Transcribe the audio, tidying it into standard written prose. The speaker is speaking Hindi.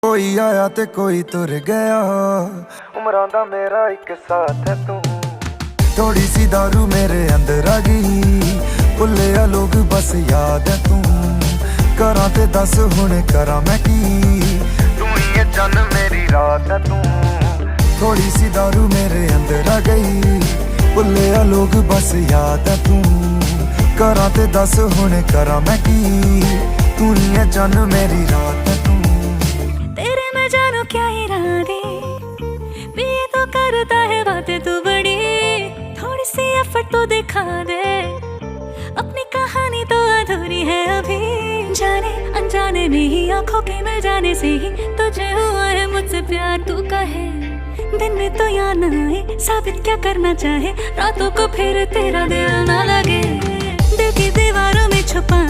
कोई आया ते कोई तुर गया, उमरां दा मेरा एक साथ है तू। थोड़ी सी दारू मेरे अंदर आ गई, भुल्लिया लोग बस याद है तू। करा ते दस हुण करा मैं की, तू ही है चन मेरी रात है तू। थोड़ी सी दारू मेरे अंदर आ गई, भुल्लिया लोग बस याद है तू। करा ते दस हुण करा मैं की, तू ही है चन मेरी रात है तू। जानो क्या इरादे भी ये तो करता है बातें तू बड़ी, थोड़ी सी एफर्ट तो दिखा दे, अपनी कहानी तो अधूरी है अभी। जाने अनजाने में ही आंखों के मिल जाने से ही तुझे हुआ है मुझसे प्यार, तू कहे दिन में तो याद ना आए, साबित क्या करना चाहे रातों को फिर तेरा दिल ना लगे। दिल की दीवारों में छुपा